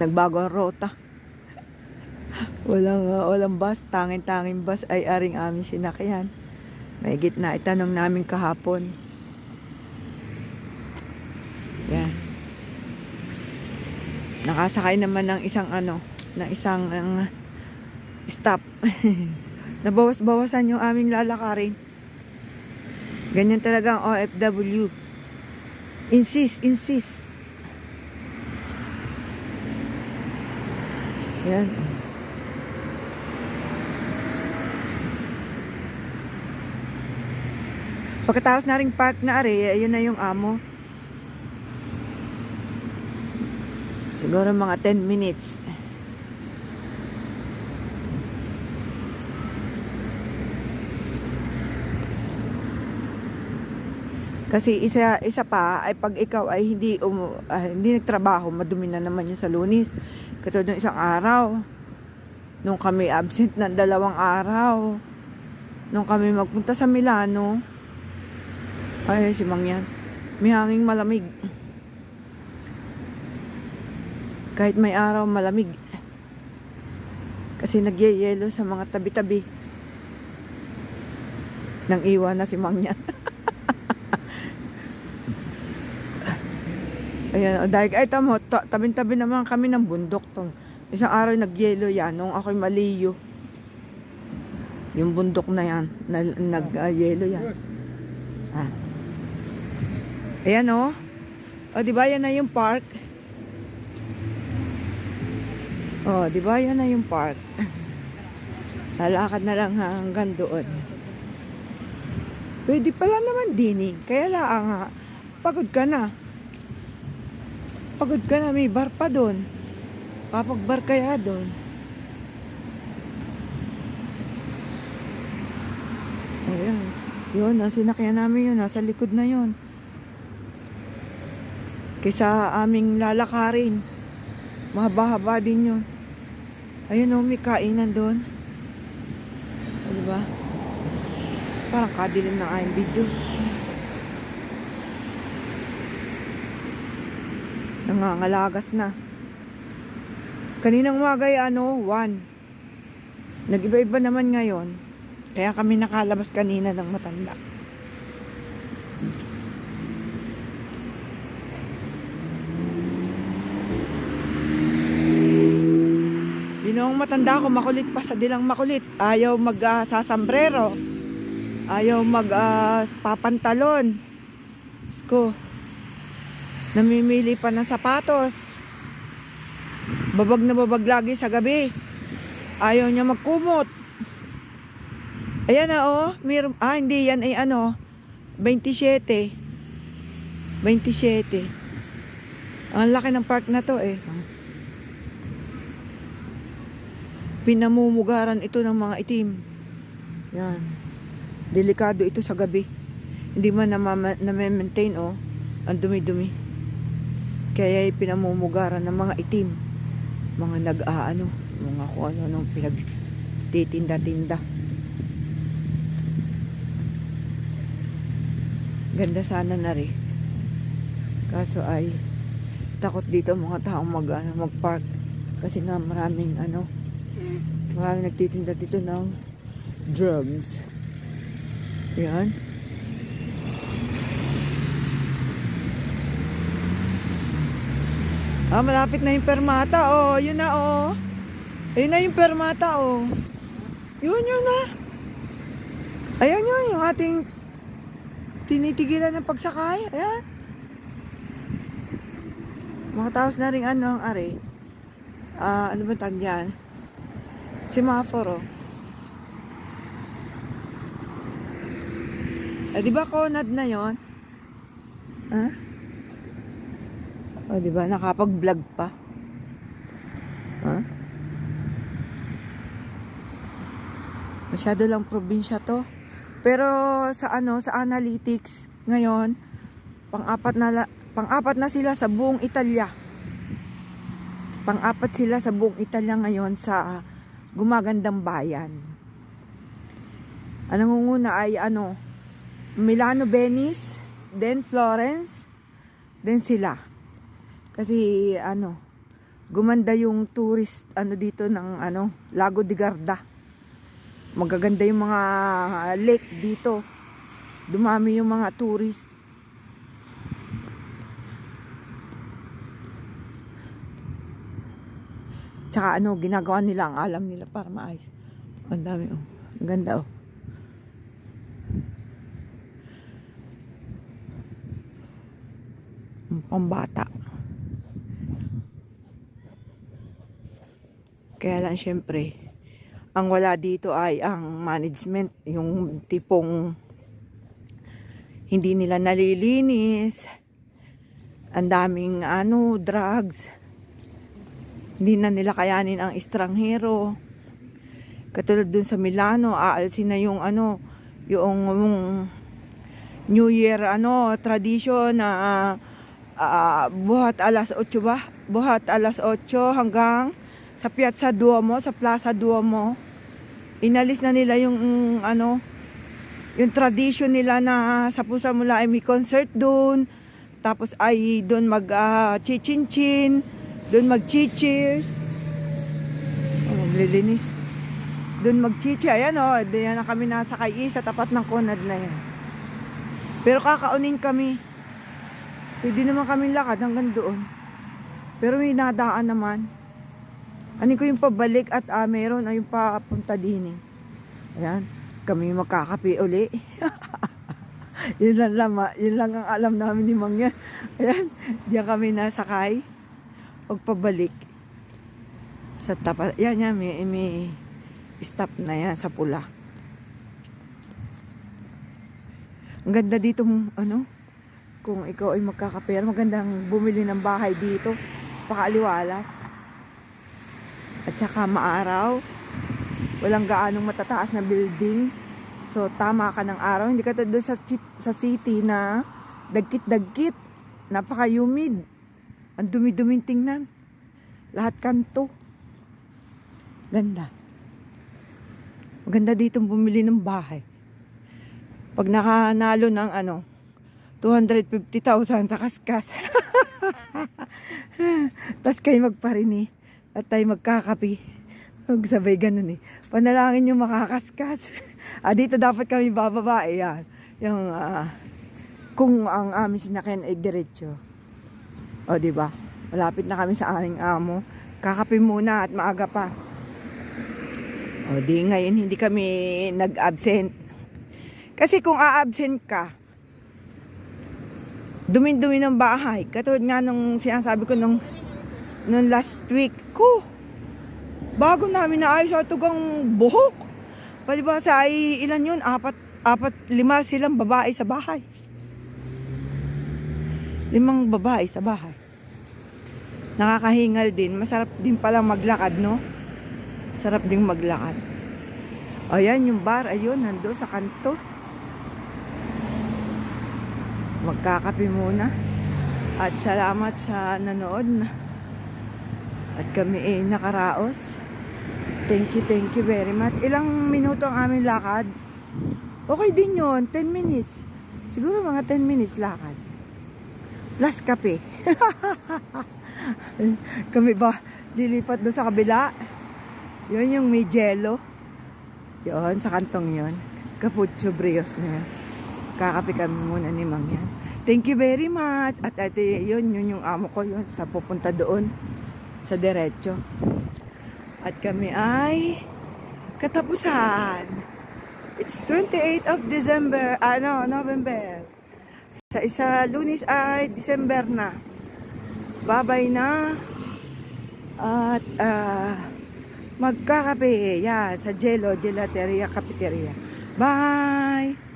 Nagbago ang rota. Walang bus. Tanging bus ay aring aming sinakyan. May gitna itanong namin kahapon. Yan. Nakasakay naman ng isang stop. Nabawas-bawasan yung aming lalakarin. Ganyan talaga ang OFW. Insist. Yan. Pagkatapos na ring park na ayun na yung amo. Siguro mga 10 minutes. Kasi isa pa ay pag ikaw ay hindi nagtrabaho, madumi na naman yung sa Lunes. Katulad ng isang araw, nung kami absent ng 2 araw, nung kami magpunta sa Milano, ay si Mang yan, may hanging malamig. Kahit may araw, malamig. Kasi nagyayelo sa mga tabi-tabi. Nang iwan na si Mang yan. Ayan, dahil ay tamo, tabi-tabi naman kami ng bundok tong. Isang araw nagyelo yan nung ako'y maliyo. Yung bundok na yan, nag-yelo yan. Ah. Ayan oh. O di ba yan na yung park? O di ba yan na yung park? Lalakad na lang hanggang doon. Pwede pala naman dining. Kaya lang pagod ka na. May bar pa doon. Papagbar kaya doon. Ayan. Yun, ang sinakyan namin yun. Nasa likod na yun. Kaysa aming lalakarin. Mahaba-haba din yun. Ayun o, may kainan doon. O, diba? Parang kadilim ng aming video. Nangangalagas na. Kaninang umaga ay 1. Nag-iba-iba naman ngayon. Kaya kami nakalabas kanina ng matanda. Yun ang matanda ko, makulit pa sa dilang makulit. Ayaw mag-sasambrero. Ayaw mag-papantalon. Sko. Namimili pa ng sapatos. Babag na babag lagi sa gabi. Ayaw niya magkumot. Ayan na oh. Hindi yan ay 27. 27. Ang laki ng park na to eh. Pinamumugaran ito ng mga itim. Yan. Delikado ito sa gabi. Hindi man na-maintain oh. Ang dumi-dumi. Kaya pinamumugaran ng mga itim. Mga mga kung ano nung pinagtitinda-tinda. Ganda sana na rin. Kaso ay takot dito mga taong mag-park. Kasi nga maraming nagtitinda dito ng drugs. Yan. Malapit na yung permata. Oh, yun na oh. Ayun na yung permata oh. Yun na. Ayan yun, yung ating tinitigilan ng pagsakay. Ayan. Makataos na rin ang are. Ano ba tag yan? Semaphore oh. Di ba Conad na yon? Ha? O, diba? Nakapag-vlog pa. Ha? Masyado lang probinsya to. Pero sa analytics ngayon, pang-apat na sila sa buong Italia. Pang-apat sila sa buong Italia ngayon sa gumagandang bayan. Ang nangunguna ay Milano, Venice, then Florence, then sila. Kasi gumanda yung tourist ano dito ng ano, Lago de Garda. Magaganda yung mga lake dito. Dumami yung mga tourist. Tsaka ano, ginagawa nila ang alam nila para maayos. Ang dami oh. Ang ganda oh. Pambata. Kaya lang syempre, ang wala dito ay ang management, yung tipong hindi nila nalilinis, ang daming ano, drugs, hindi na nila kayanin ang estranghero. Katulad dun sa Milano, aalsin na yung ano, yung New Year ano, tradition na buhat alas 8 ba? Buhat alas 8 hanggang sa Piazza Duomo, sa Plaza Duomo. Inalis na nila yung ano, yung tradition nila na sa pusa mula ay may concert doon. Tapos ay doon mag chichinchin, doon mag chicheers. Maglilinis. Doon mag chichi, ayan oh, diyan na kami nasa kay sa tapat ng Conad na yan. Pero kakaunin kami. Pwede naman kami lakad hanggang doon. Pero may nadaan naman. Anin ko yung pabalik at meron ay yung papunta din. Ayan, kami magkakape uli. Yun lang ang alam namin ni Mang yan. Ayan, diyan kami nasakay. Pagpabalik. Sa tapat, yan, may stop na yan sa pula. Ang ganda dito ano, kung ikaw ay magkakapera, magandang bumili ng bahay dito, pakaliwalas. At saka maaraw, walang gaanong matataas na building. So tama ka ng araw, hindi ka doon sa city na dagkit-dagkit, napaka-humid. Ang dumi-duming tingnan. Lahat kanto. Ganda. Maganda dito bumili ng bahay. Pag nakanalo ng ano, 250,000 sa kaskas. Tapos kayo magparini at tayo magkakapi. Magsabay ganun eh. Panalangin yung makakaskas. Dito dapat kami bababa eh. Yan. Yung, kung ang aming sinakyan ay diretso. O diba? Malapit na kami sa aming amo. Kakapi muna at maaga pa. O di ngayon hindi kami nag-absent. Kasi kung a-absent ka, dumi-dumi ng bahay. Katulad nga nung sinasabi ko nung last week ko, bago namin naayos at tugang buhok. Palibasa ay ilan yun? 4, 5 silang babae sa bahay. 5 babae sa bahay. Nakakahingal din. Masarap din palang maglakad, no? Sarap din maglakad. Ayan yung bar. Ayun, nando sa kanto. Magkakape muna. At salamat sa nanood. At kami ay nakaraos. Thank you very much. Ilang minuto ang aming lakad? Okay din yun, 10 minutes. Siguro mga 10 minutes lakad. Plus kape. Kami ba lilipat doon sa kabila? Yun yung may jello. Yun, sa kantong yun. Cappuccino Brios na yun. Kakape kami muna ni Mang yan. Thank you very much. At yun yung amo ko yun. Sa pupunta doon. Sa diretso. At kami ay katapusan. It's 28 of December. November. Sa Lunes ay December na. Babay na. At magkakape. Yan. Sa Gelateria Cafeteria. Bye!